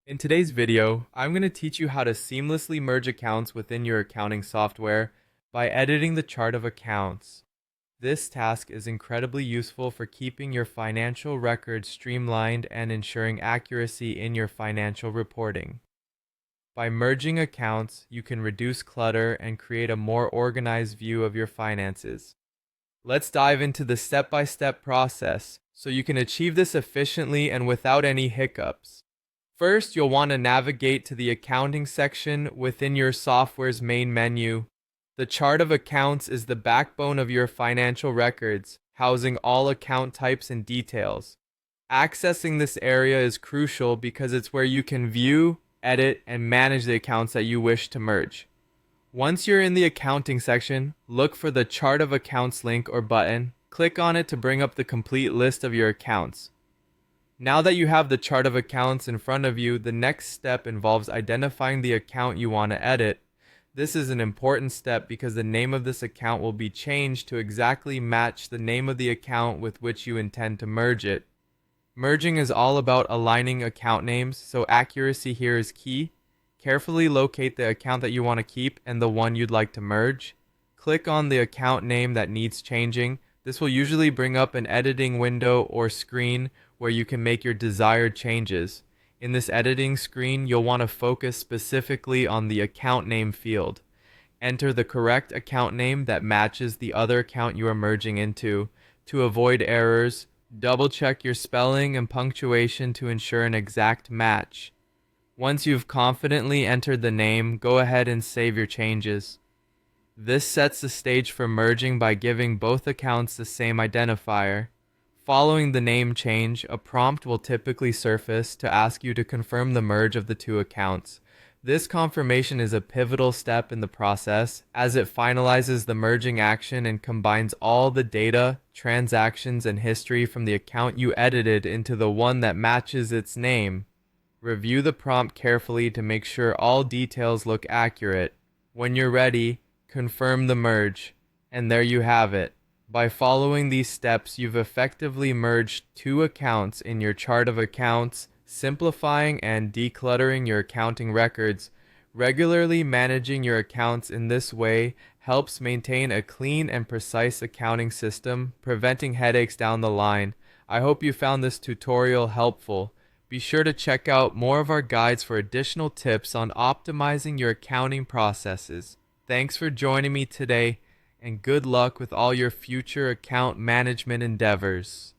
In today's video, I'm going to teach you how to seamlessly merge accounts within your accounting software by editing the chart of accounts. This task is incredibly useful for keeping your financial records streamlined and ensuring accuracy in your financial reporting. By merging accounts, you can reduce clutter and create a more organized view of your finances. Let's dive into the step-by-step process so you can achieve this efficiently and without any hiccups. First, you'll want to navigate to the accounting section within your software's main menu. The chart of accounts is the backbone of your financial records, housing all account types and details. Accessing this area is crucial because it's where you can view, edit, and manage the accounts that you wish to merge. Once you're in the accounting section, look for the chart of accounts link or button. Click on it to bring up the complete list of your accounts. Now that you have the chart of accounts in front of you, the next step involves identifying the account you want to edit. This is an important step because the name of this account will be changed to exactly match the name of the account with which you intend to merge it. Merging is all about aligning account names, so accuracy here is key. Carefully locate the account that you want to keep and the one you'd like to merge. Click on the account name that needs changing. This will usually bring up an editing window or screen where you can make your desired changes. In this editing screen, you'll want to focus specifically on the account name field. Enter the correct account name that matches the other account you are merging into. To avoid errors, double-check your spelling and punctuation to ensure an exact match. Once you've confidently entered the name, go ahead and save your changes. This sets the stage for merging by giving both accounts the same identifier. Following the name change, a prompt will typically surface to ask you to confirm the merge of the two accounts. This confirmation is a pivotal step in the process as it finalizes the merging action and combines all the data, transactions, and history from the account you edited into the one that matches its name. Review the prompt carefully to make sure all details look accurate. When you're ready, confirm the merge. And there you have it. By following these steps, you've effectively merged two accounts in your chart of accounts, simplifying and decluttering your accounting records. Regularly managing your accounts in this way helps maintain a clean and precise accounting system, preventing headaches down the line. I hope you found this tutorial helpful. Be sure to check out more of our guides for additional tips on optimizing your accounting processes. Thanks for joining me today, and good luck with all your future account management endeavors.